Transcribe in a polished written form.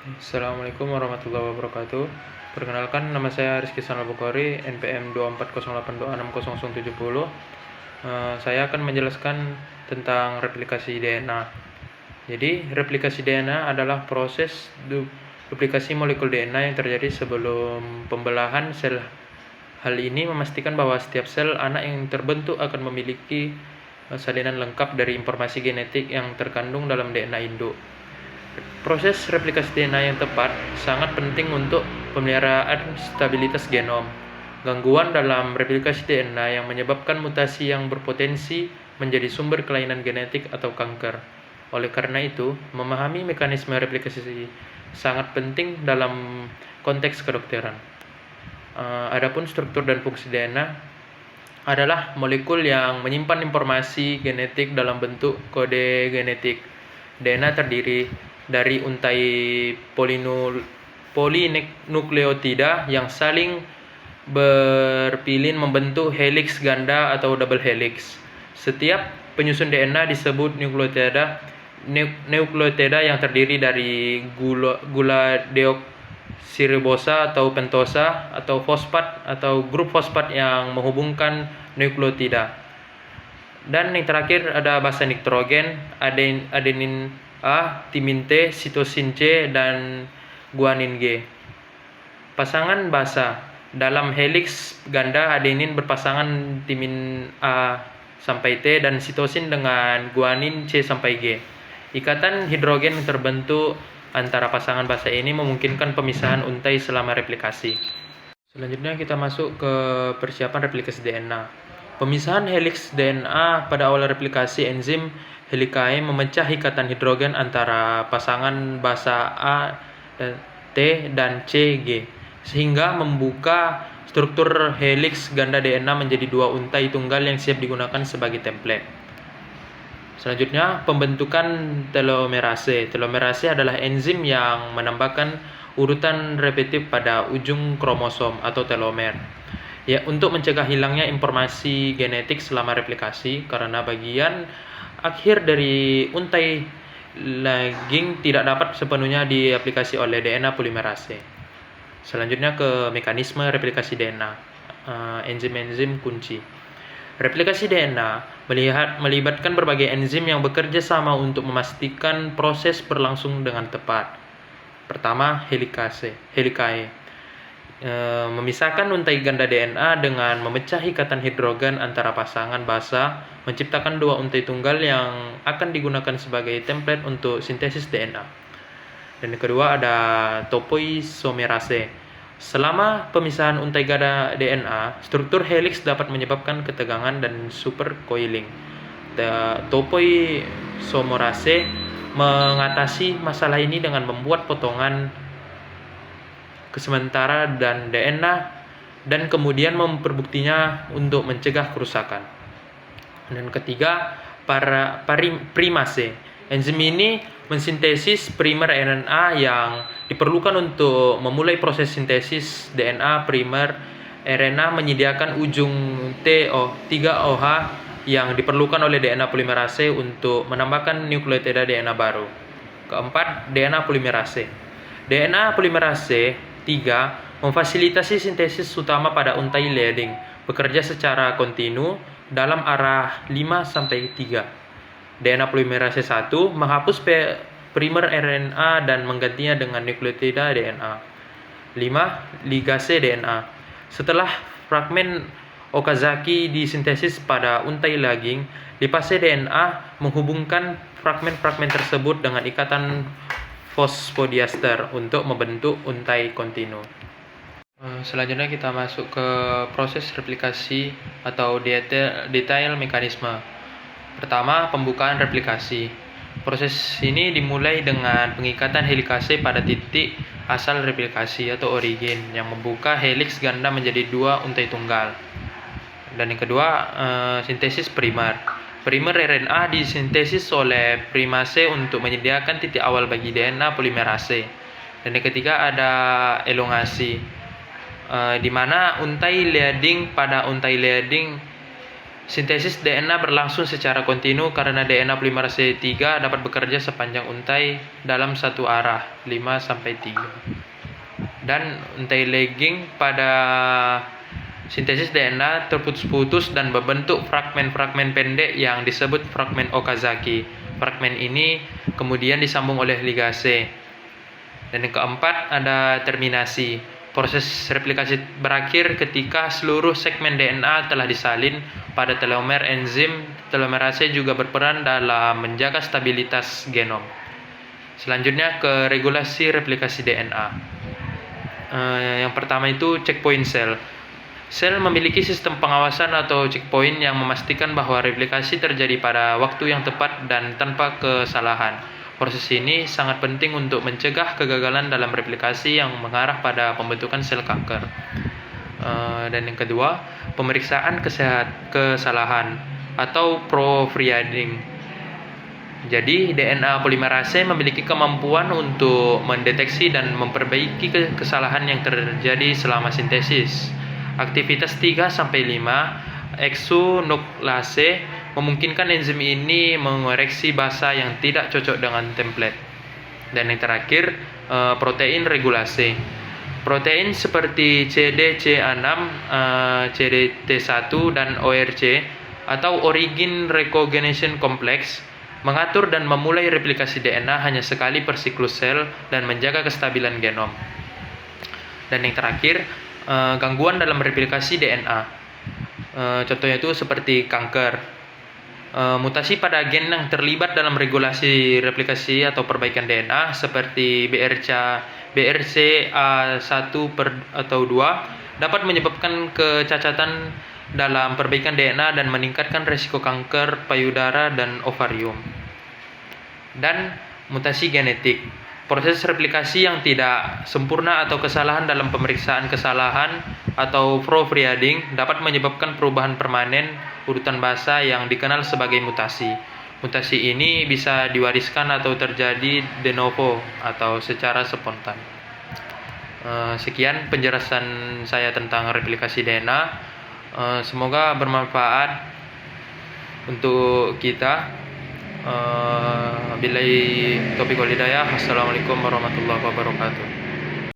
Assalamualaikum warahmatullahi wabarakatuh. Perkenalkan, nama saya Rizky Sanal Bukhari, NPM 2408260070. Saya akan menjelaskan tentang replikasi DNA. Jadi, replikasi DNA adalah proses duplikasi molekul DNA yang terjadi sebelum pembelahan sel. Hal ini memastikan bahwa setiap sel anak yang terbentuk akan memiliki salinan lengkap dari informasi genetik yang terkandung dalam DNA induk. Proses replikasi DNA yang tepat sangat penting untuk pemeliharaan stabilitas genom. Gangguan dalam replikasi DNA yang menyebabkan mutasi yang berpotensi menjadi sumber kelainan genetik atau kanker. Oleh karena itu, memahami mekanisme replikasi sangat penting dalam konteks kedokteran. Adapun struktur dan fungsi DNA adalah molekul yang menyimpan informasi genetik dalam bentuk kode genetik. DNA terdiri dari untai polinukleotida yang saling berpilin membentuk heliks ganda atau double helix. Setiap penyusun DNA disebut nukleotida yang terdiri dari gula deoksiribosa atau pentosa atau fosfat atau grup fosfat yang menghubungkan nukleotida. Dan yang terakhir ada basa nitrogen, adenin A, timin T, sitosin C, dan guanin G. Pasangan basa dalam heliks ganda adenin berpasangan timin A sampai T dan sitosin dengan guanin C sampai G. Ikatan hidrogen yang terbentuk antara pasangan basa ini memungkinkan pemisahan untai selama replikasi. Selanjutnya kita masuk ke persiapan replikasi DNA. Pemisahan heliks DNA pada awal replikasi enzim helikae memecah ikatan hidrogen antara pasangan basa A dan T dan C G sehingga membuka struktur heliks ganda DNA menjadi dua untai tunggal yang siap digunakan sebagai template. Selanjutnya, pembentukan telomerase. Telomerase adalah enzim yang menambahkan urutan repetitif pada ujung kromosom atau telomer. Ya, untuk mencegah hilangnya informasi genetik selama replikasi karena bagian akhir dari untai lagging tidak dapat sepenuhnya diaplikasi oleh DNA polimerase. Selanjutnya ke mekanisme replikasi DNA. Enzim-enzim kunci. Replikasi DNA melibatkan berbagai enzim yang bekerja sama untuk memastikan proses berlangsung dengan tepat. Pertama, helikae. Memisahkan untai ganda DNA dengan memecah ikatan hidrogen antara pasangan basa, menciptakan dua untai tunggal yang akan digunakan sebagai template untuk sintesis DNA. Dan yang kedua ada topoisomerase. Selama pemisahan untai ganda DNA, struktur helix dapat menyebabkan ketegangan dan supercoiling. Topoisomerase mengatasi masalah ini dengan membuat potongan sementara dan DNA dan kemudian memperbuktinya untuk mencegah kerusakan. Dan ketiga, primase. Enzim ini mensintesis primer RNA yang diperlukan untuk memulai proses sintesis DNA. Primer RNA menyediakan ujung T3OH yang diperlukan oleh DNA polimerase untuk menambahkan nukleotida DNA baru. Keempat, DNA polimerase. DNA polimerase 3. Memfasilitasi sintesis utama pada untai leading, bekerja secara kontinu dalam arah 5-3. DNA polimerase 1 menghapus primer RNA dan menggantinya dengan nukleotida DNA. 5. Ligase DNA. Setelah fragmen Okazaki disintesis pada untai lagging, lipase DNA menghubungkan fragmen-fragmen tersebut dengan ikatan fosfodiester untuk membentuk untai kontinu. Selanjutnya kita masuk ke proses replikasi atau detail mekanisme. Pertama, pembukaan replikasi. Proses ini dimulai dengan pengikatan helikase pada titik asal replikasi atau origin yang membuka heliks ganda menjadi dua untai tunggal. Dan yang kedua, sintesis primer. Primer RNA disintesis oleh primase untuk menyediakan titik awal bagi DNA polimerase. Dan yang ketiga ada elongasi, di mana untai leading Sintesis DNA berlangsung secara kontinu karena DNA polimerase 3 dapat bekerja sepanjang untai dalam satu arah 5-3. Dan untai lagging pada sintesis DNA terputus-putus dan membentuk fragmen-fragmen pendek yang disebut fragmen Okazaki. Fragmen ini kemudian disambung oleh ligase. Dan yang keempat ada terminasi. Proses replikasi berakhir ketika seluruh segmen DNA telah disalin pada telomer. Enzim telomerase juga berperan dalam menjaga stabilitas genom. Selanjutnya ke regulasi replikasi DNA. Yang pertama itu checkpoint cell. Sel memiliki sistem pengawasan atau checkpoint yang memastikan bahwa replikasi terjadi pada waktu yang tepat dan tanpa kesalahan. Proses ini sangat penting untuk mencegah kegagalan dalam replikasi yang mengarah pada pembentukan sel kanker. Dan yang kedua, pemeriksaan kesalahan atau proofreading. Jadi, DNA polimerase memiliki kemampuan untuk mendeteksi dan memperbaiki kesalahan yang terjadi selama sintesis. Aktivitas 3-5 exonuclease memungkinkan enzim ini mengoreksi basa yang tidak cocok dengan template. Dan yang terakhir, protein regulasi. Protein seperti CDCA6, CDT1, dan ORC atau Origin Recognition Complex mengatur dan memulai replikasi DNA hanya sekali per siklus sel dan menjaga kestabilan genom. Dan yang terakhir, gangguan dalam replikasi DNA. Contohnya itu seperti kanker. Mutasi pada gen yang terlibat dalam regulasi replikasi atau perbaikan DNA seperti BRCA1 atau 2 dapat menyebabkan kecacatan dalam perbaikan DNA dan meningkatkan risiko kanker payudara dan ovarium. Dan mutasi genetik. Proses replikasi yang tidak sempurna atau kesalahan dalam pemeriksaan kesalahan atau proofreading dapat menyebabkan perubahan permanen urutan basa yang dikenal sebagai mutasi. Mutasi ini bisa diwariskan atau terjadi de novo atau secara spontan. Sekian penjelasan saya tentang replikasi DNA. Semoga bermanfaat untuk kita. Billahi taufiq wal hidayah. Assalamualaikum warahmatullahi wabarakatuh.